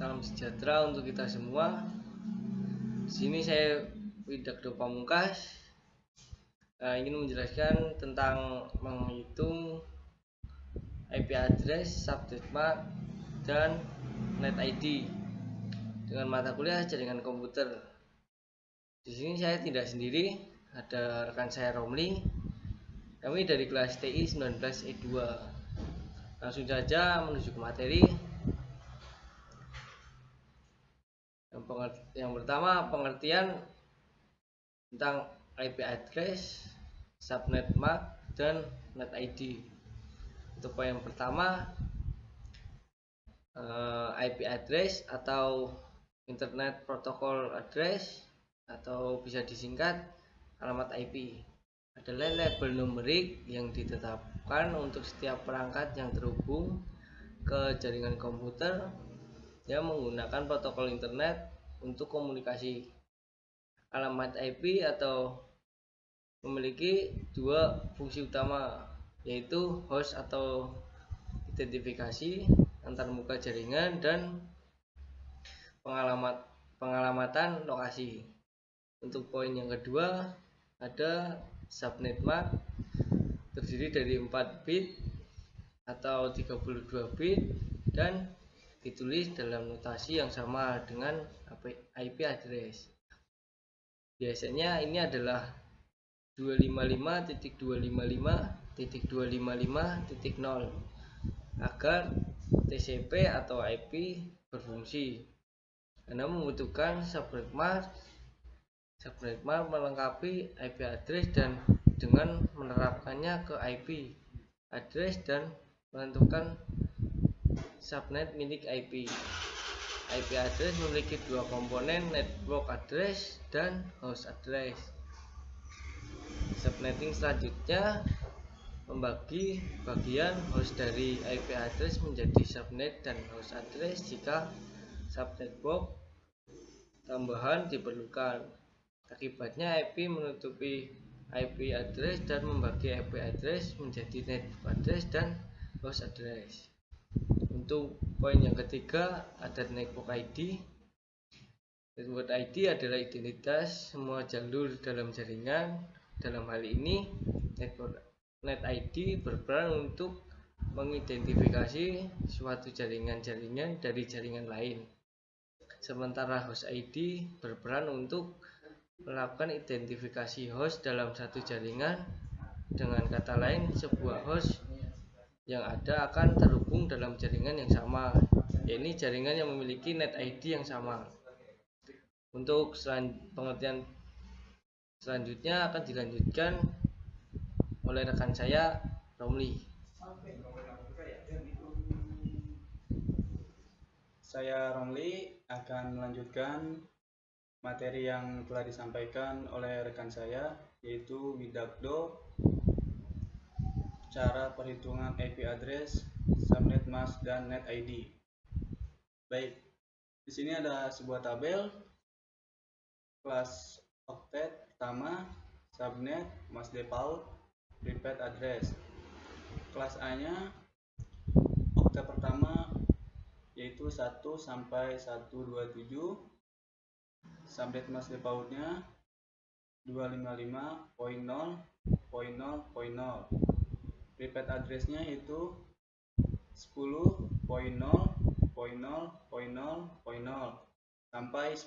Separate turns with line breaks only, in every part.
Salam sejahtera untuk kita semua. Di sini saya Widakdo Pamungkas ingin menjelaskan tentang menghitung IP address, subnet MAC, dan net ID dengan mata kuliah jaringan komputer. Di sini saya tidak sendiri, ada rekan saya Romli. Kami dari kelas TI 19E2. Langsung saja menuju ke materi. Yang pertama, pengertian tentang IP address, subnet MAC, dan net ID. Untuk poin yang pertama, IP address atau Internet Protocol Address atau bisa disingkat alamat IP adalah label numerik yang ditetapkan untuk setiap perangkat yang terhubung ke jaringan komputer yang menggunakan protokol internet untuk komunikasi. Alamat IP atau memiliki dua fungsi utama, yaitu host atau identifikasi antarmuka jaringan dan pengalamatan lokasi. Untuk poin yang kedua, ada subnet MAC terdiri dari 4 bit atau 32 bit dan ditulis dalam notasi yang sama dengan IP address. Biasanya ini adalah 255.255.255.0 agar TCP atau IP berfungsi. Anda membutuhkan subnet MAC melengkapi IP address dan dengan menerapkannya ke IP address dan menentukan subnet milik IP. IP address memiliki dua komponen, network address dan host address. Subnetting selanjutnya membagi bagian host dari IP address menjadi subnet dan host address jika subnetwork tambahan diperlukan. Akibatnya IP menutupi IP address dan membagi IP address menjadi network address dan host address. Untuk poin yang ketiga, ada network ID. Network ID adalah identitas semua jalur dalam jaringan. Dalam hal ini, net ID berperan untuk mengidentifikasi suatu jaringan-jaringan dari jaringan lain. Sementara host ID berperan untuk melakukan identifikasi host dalam satu jaringan. Dengan kata lain, sebuah host yang ada akan terhubung dalam jaringan yang sama, yaitu jaringan yang memiliki net ID yang sama. Untuk pengertian selanjutnya akan dilanjutkan oleh rekan saya Romli.
Saya Romli akan melanjutkan materi yang telah disampaikan oleh rekan saya, yaitu Widakdo, cara perhitungan IP address, subnet MAC, dan net ID. Baik, di sini ada sebuah tabel kelas oktet pertama, subnet, mask default, private address. Kelas A-nya oktet pertama yaitu 1 sampai 127. Subnet mask defaultnya 255.0.0.0. Private addressnya itu 10.0.0.0.0 sampai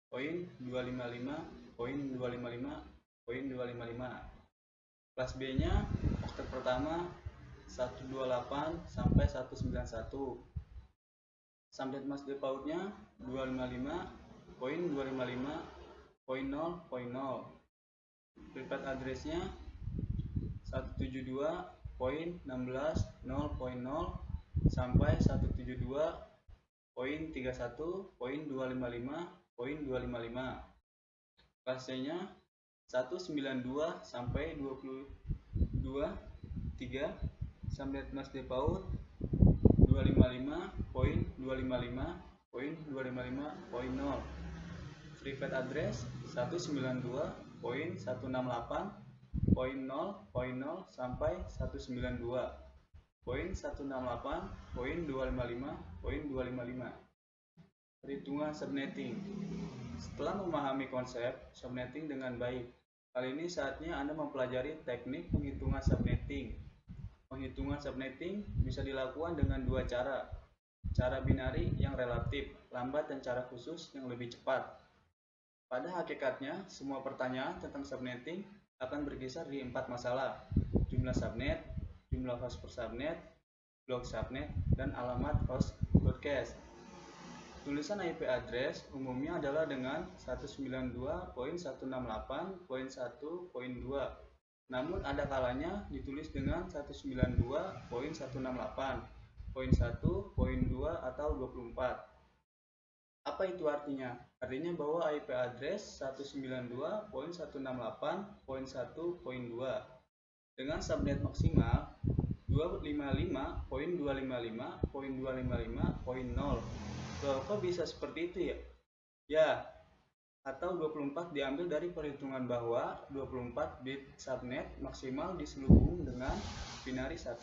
10.255.255.255. Kelas B nya oktet pertama 128 sampai 191. Subnet mask defaultnya 255.255.0.0. Private addressnya 172.16.0.0 sampai 172.31.255.255. Kelas C nya 192 sampai 22.3. Subnet mask default 255.255.255.0. Private address 192.168.0.0 sampai 192.168.255.255. Perhitungan subnetting. Setelah memahami konsep subnetting dengan baik, kali ini saatnya Anda mempelajari teknik penghitungan subnetting. Penghitungan subnetting bisa dilakukan dengan dua cara. Cara binari yang relatif, lambat, dan cara khusus yang lebih cepat. Pada hakikatnya, semua pertanyaan tentang subnetting akan berkisar di 4 masalah: jumlah subnet, jumlah host per subnet, blok subnet, dan alamat host broadcast. Tulisan IP address umumnya adalah dengan 192.168.1.2. Namun ada kalanya ditulis dengan 192.168.1.2 atau 24. Apa itu artinya? Artinya bahwa IP address 192.168.1.2 dengan subnet maksimal 255.255.255.0. Kok bisa seperti itu ya? Ya, atau 24 diambil dari perhitungan bahwa 24 bit subnet maksimal diselubung dengan binari 1.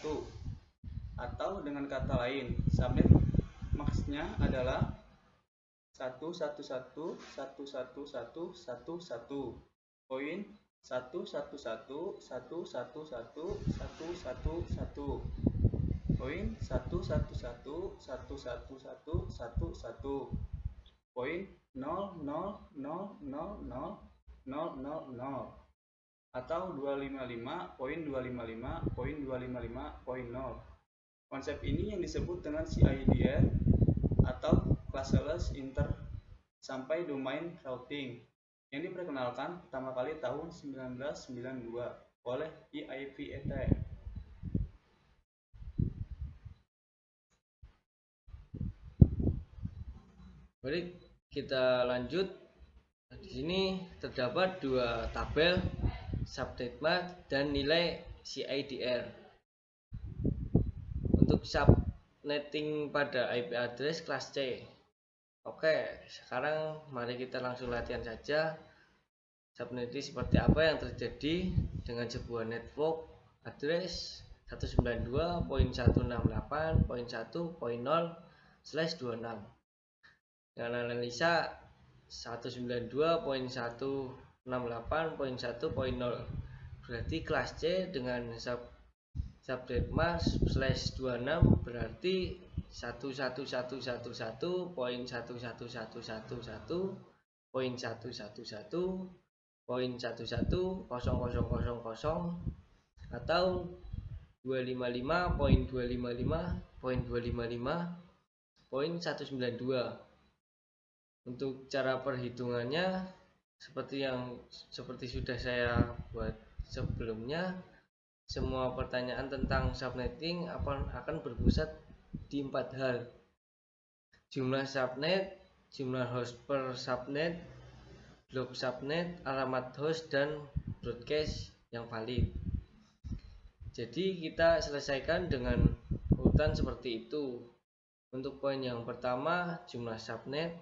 Atau dengan kata lain, subnet maksnya adalah 111.111.111 poin 111.111.111 poin 111.111.111 poin 0000000 atau 255.255.255.0. Konsep ini yang disebut dengan CIDR atau Classless Inter sampai Domain Routing yang diperkenalkan pertama kali tahun 1992 oleh EIVET.
Baik, kita lanjut. Di sini terdapat dua tabel subnet mask dan nilai CIDR. Untuk subnetting pada IP address kelas C. Oke, sekarang mari kita langsung latihan saja. Subnetting seperti apa yang terjadi dengan sebuah network address 192.168.1.0/26 dengan analisa 192.168.1.0. Berarti kelas C dengan subnet mask /26 berarti 111.111.111.111.11000 atau 255.255.255.192. Untuk cara perhitungannya seperti sudah saya buat sebelumnya, semua pertanyaan tentang subnetting akan berpusat di 4 hal: jumlah subnet, jumlah host per subnet, blok subnet, alamat host, dan broadcast yang valid. Jadi kita selesaikan dengan urutan seperti itu. Untuk poin yang pertama, jumlah subnet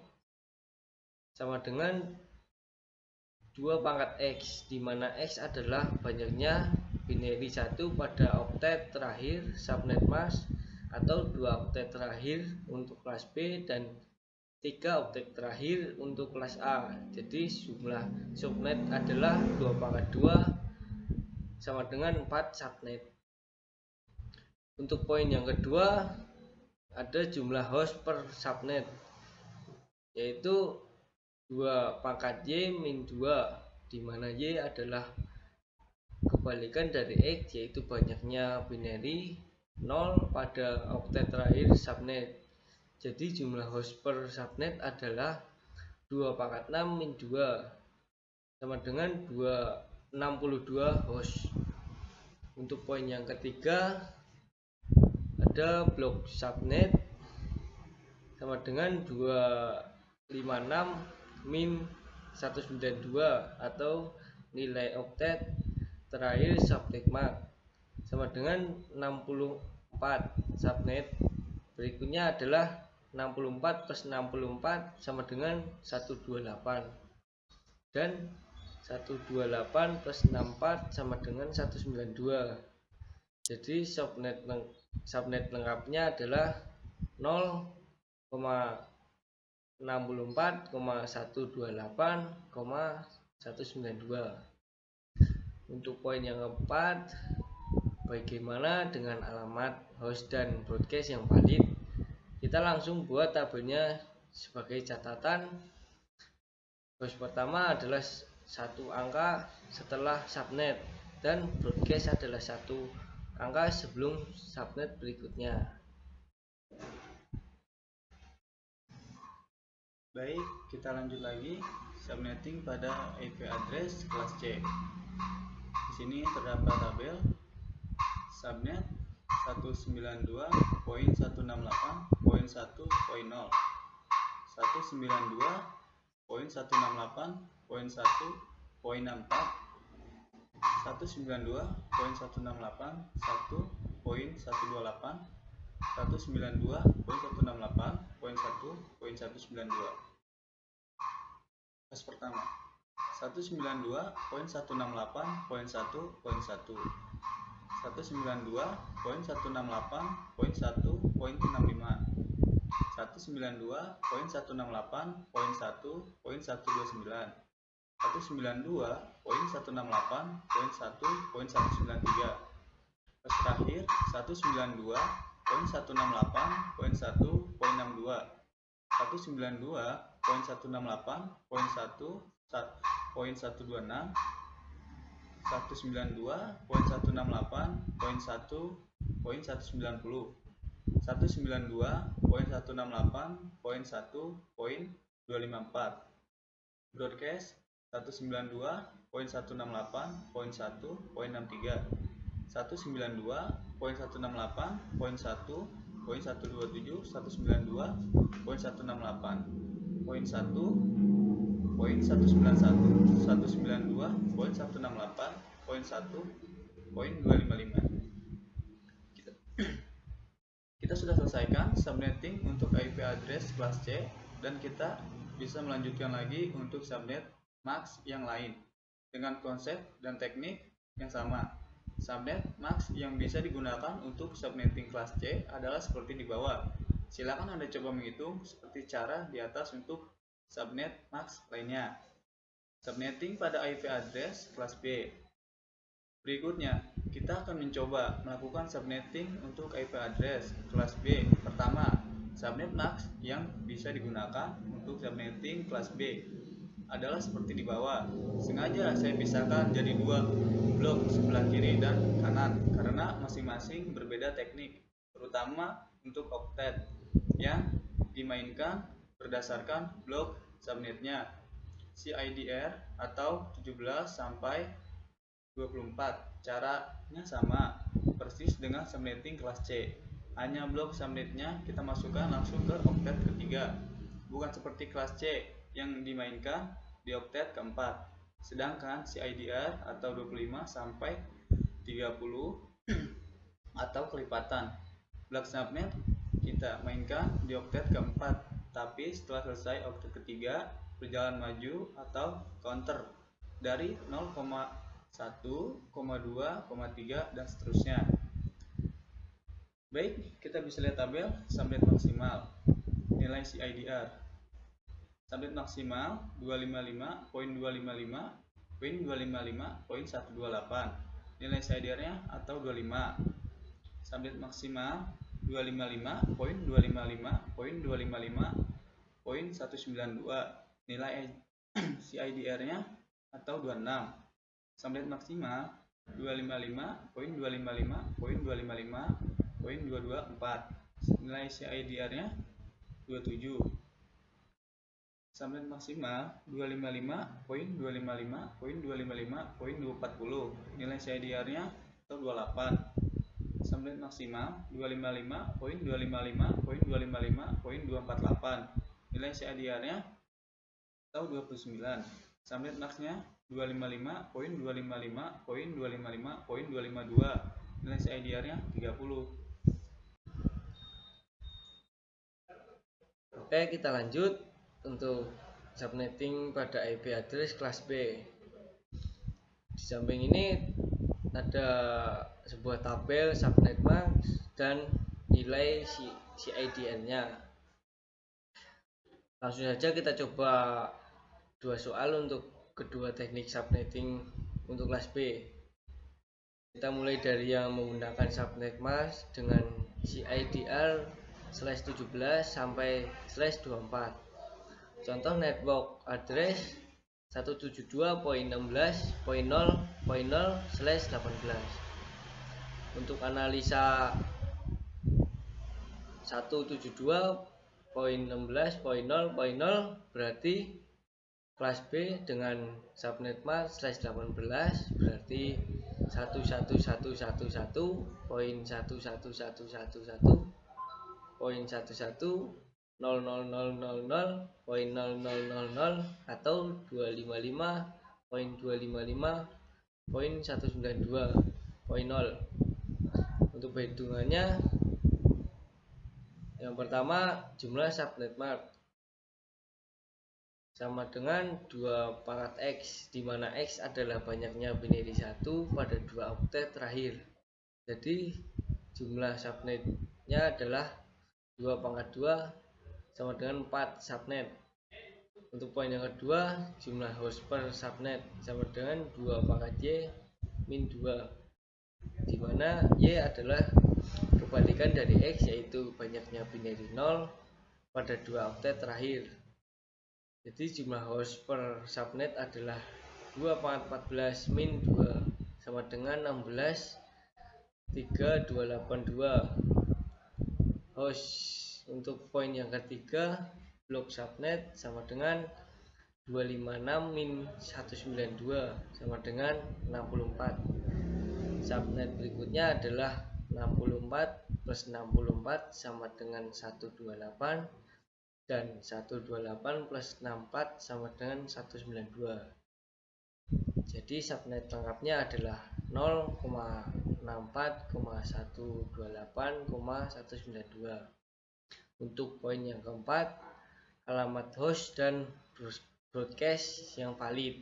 sama dengan 2 pangkat X, di mana X adalah banyaknya binary 1 pada oktet terakhir subnet mask atau 2 oktet terakhir untuk kelas B dan 3 oktet terakhir untuk kelas A. Jadi jumlah subnet adalah 2 pangkat 2 sama dengan 4 subnet. Untuk poin yang kedua, ada jumlah host per subnet, yaitu 2 pangkat Y min 2, di mana Y adalah kebalikan dari X, yaitu banyaknya binary 0 pada oktet terakhir subnet. Jadi jumlah host per subnet adalah 2 pangkat 6 min 2 sama dengan 262 host. Untuk poin yang ketiga, ada blok subnet sama dengan 256 min 192 atau nilai oktet terakhir subnet mask sama dengan 64 subnet. Berikutnya adalah 64 plus 64 sama dengan 128 dan 128 plus 64 sama dengan 192. Jadi subnet lengkapnya adalah 0,0 64,128,192. Untuk poin yang keempat, bagaimana dengan alamat host dan broadcast yang valid? Kita langsung buat tabelnya sebagai catatan. Host pertama adalah satu angka setelah subnet dan broadcast adalah satu angka sebelum subnet berikutnya.
Baik, kita lanjut lagi subnetting pada IP address kelas C. Di sini terdapat tabel subnet 192.168.1.0, 192.168.1.64, 192.168.1.128, 192.168.1.192. Kelas pertama 192.168.1.1, 192.168.1.65, 192.168.1.129, 192.168.1.193. Terus terakhir 192.168.1.62, 192.168.1.126, 192.168.1.190, 192.168.1.254, broadcast 192.168.1.63, 192.168.1.127, 192.168.1.191, 192.168.1.255. Kita sudah selesaikan subnetting untuk IP address kelas C dan kita bisa melanjutkan lagi untuk subnet MAX yang lain dengan konsep dan teknik yang sama. Subnet MAX yang bisa digunakan untuk subnetting kelas C adalah seperti di bawah. Silakan Anda coba menghitung seperti cara di atas untuk subnet MAX lainnya. Subnetting pada IP address kelas B. Berikutnya, kita akan mencoba melakukan subnetting untuk IP address kelas B. Pertama, subnet MAX yang bisa digunakan untuk subnetting kelas B adalah seperti di bawah. Sengaja saya pisahkan jadi dua blok sebelah kiri dan kanan karena masing-masing berbeda teknik, terutama untuk oktet yang dimainkan berdasarkan blok subnetnya. CIDR atau 17 sampai 24. Caranya sama persis dengan subnetting kelas C. Hanya blok subnetnya kita masukkan langsung ke oktet ketiga, bukan seperti kelas C yang dimainkan di oktet keempat. Sedangkan CIDR atau 25 sampai 30 atau kelipatan blok subnet kita mainkan di oktet keempat, tapi setelah selesai oktet ketiga berjalan maju atau counter dari 0,1, 2,3 dan seterusnya. Baik, kita bisa lihat tabel subnet maksimal nilai CIDR. Subnet maksimal 255.255.255.128, nilai CIDR-nya atau 25. Subnet maksimal 255.255.255.192, nilai CIDR-nya atau 26. Subnet maksimal 255.255.255.224, nilai CIDR-nya 27. Subnet maksimal 255.255.255.240, nilai CIDR-nya atau 28. Subnet maksimal 255.255.255.248, nilai CIDR-nya atau 29. Subnet max-nya 255.255.255.252, nilai CIDR-nya 30.
Oke, kita lanjut untuk subnetting pada IP address kelas B. Di samping ini ada sebuah tabel subnet max dan nilai CIDR-nya. Langsung saja kita coba dua soal untuk kedua teknik subnetting untuk kelas B. Kita mulai dari yang menggunakan subnet mask dengan CIDR/17 sampai /24. Contoh network address 172.16.0.0/18. Untuk analisa 172.16.0.0 berarti kelas B dengan subnet mask /18 berarti 111.111.111.000.000 atau 255.255.192.0. Untuk perhitungannya, yang pertama jumlah subnet mask sama dengan 2 pangkat X, di mana X adalah banyaknya binary 1 pada 2 oktet terakhir. Jadi jumlah subnetnya adalah 2 pangkat 2 sama dengan 4 subnet. Untuk poin yang kedua, jumlah host per subnet sama dengan 2 pangkat Y min 2, di mana Y adalah kebalikan dari X, yaitu banyaknya binary 0 pada 2 oktet terakhir. Jadi jumlah host per subnet adalah 2 pangkat 14 min 2 sama dengan 16,3282 host. Untuk poin yang ketiga, blok subnet sama dengan 256 min 192 sama dengan 64. Subnet berikutnya adalah 64 plus 64 sama dengan 128, dan 128 plus 64 sama dengan 192. Jadi subnet lengkapnya adalah 0,64,128,192. Untuk poin yang keempat, alamat host dan broadcast yang valid.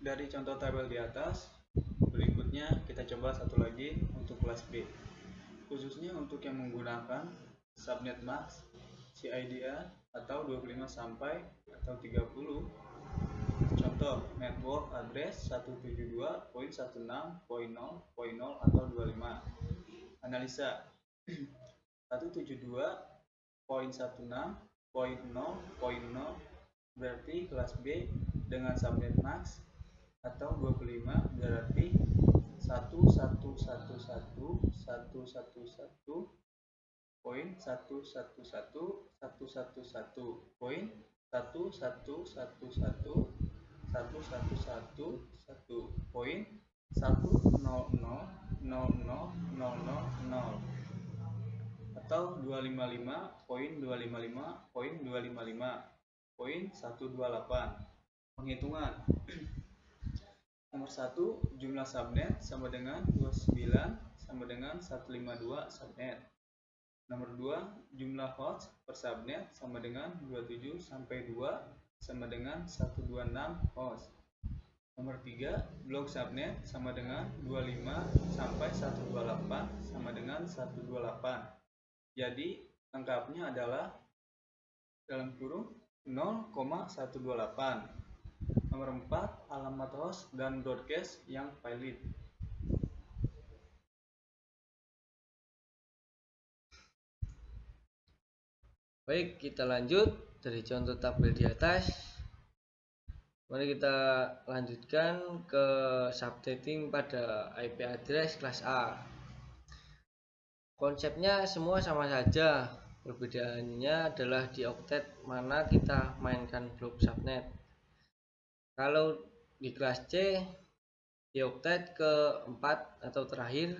Dari contoh tabel di atas, berikutnya kita coba satu lagi untuk kelas B, khususnya untuk yang menggunakan subnet mask CIDR atau 25 sampai atau 30. Contoh network address 172.16.0.0 atau 25. Analisa 172.16.0.0 berarti kelas B dengan subnet mask atau 25 berarti 155.111.111.111.111.100.000 atau 255.255.255.128. Penghitungan. Nomor 1, jumlah subnet sama dengan 29 sama dengan 152 subnet. Nomor 2, jumlah host per subnet sama dengan 27 sampai 2 sama dengan 126 host. Nomor 3, blok subnet sama dengan 25 sampai 128 sama dengan 128. Jadi lengkapnya adalah dalam kurung 0,128. Nomor 4, alamat host dan broadcast yang valid.
Baik, kita lanjut dari contoh tabel di atas. Mari kita lanjutkan ke subnetting pada IP address kelas A. Konsepnya semua sama saja, perbedaannya adalah di oktet mana kita mainkan blok subnet. Kalau di kelas C, di oktet ke-4 atau terakhir,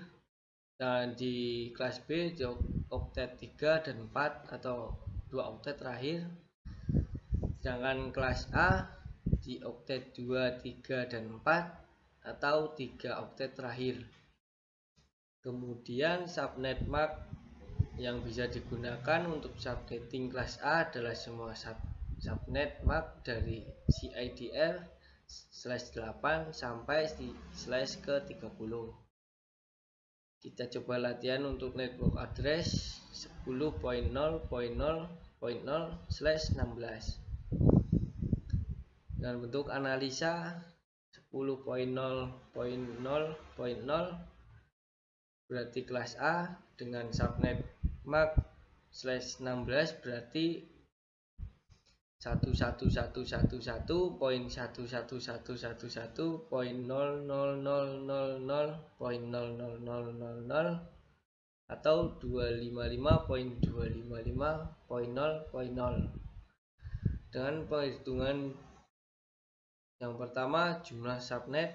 dan di kelas B di oktet 3 dan 4 atau 2 oktet terakhir. Sedangkan kelas A di oktet 2, 3, dan 4 atau 3 oktet terakhir. Kemudian subnet mask yang bisa digunakan untuk subnetting kelas A adalah semua subnet mask dari CIDR/8 sampai /ke30. Kita coba latihan untuk network address 10.0.0.0/16 dengan bentuk analisa 10.0.0.0 berarti kelas A dengan subnet MAC /16 berarti 111.11.11.0.000.000 atau 255.255.0.0. Dengan penghitungan yang pertama, jumlah subnet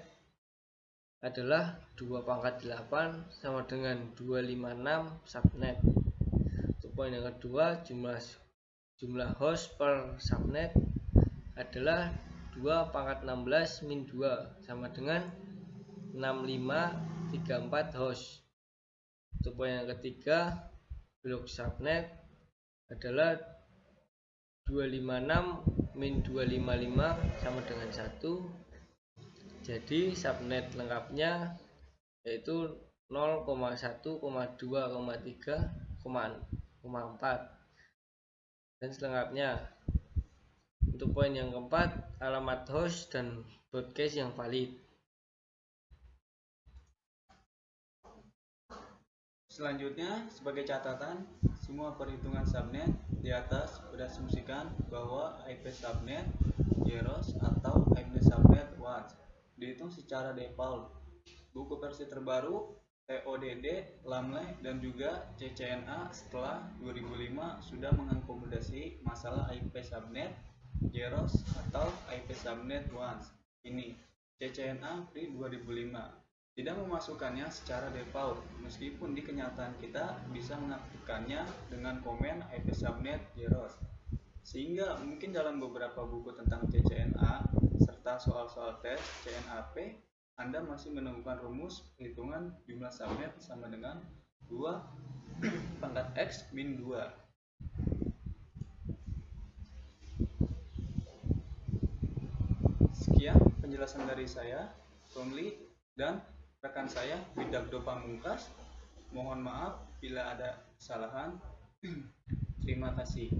adalah 2/8 sama dengan 256 subnet. Untuk poin yang kedua, jumlah host per subnet adalah 2/16 min 2 sama dengan 6534 host. Untuk poin yang ketiga, blok subnet adalah 256 min 255 sama dengan 1. Jadi subnet lengkapnya yaitu 0,1,2,3,4 dan selengkapnya. Untuk poin yang keempat, alamat host dan broadcast yang valid.
Selanjutnya, sebagai catatan, semua perhitungan subnet di atas berasumsikan bahwa IP subnet zeros atau IP subnet ones dihitung secara default. Buku versi terbaru TODD, LAMLE, dan juga CCNA setelah 2005 sudah mengakomodasi masalah IP subnet zeros atau IP subnet ones ini. CCNA Free 2005 tidak memasukkannya secara default, meskipun di kenyataan kita bisa mengaktifkannya dengan komen IP subnet zeros. Sehingga mungkin dalam beberapa buku tentang CCNA serta soal-soal tes CNAP, Anda masih menemukan rumus perhitungan jumlah subnet sama dengan 2/X min 2. Sekian penjelasan dari saya, Romli, dan rekan saya Widagdo Pamungkas. Mohon maaf bila ada kesalahan. Terima kasih.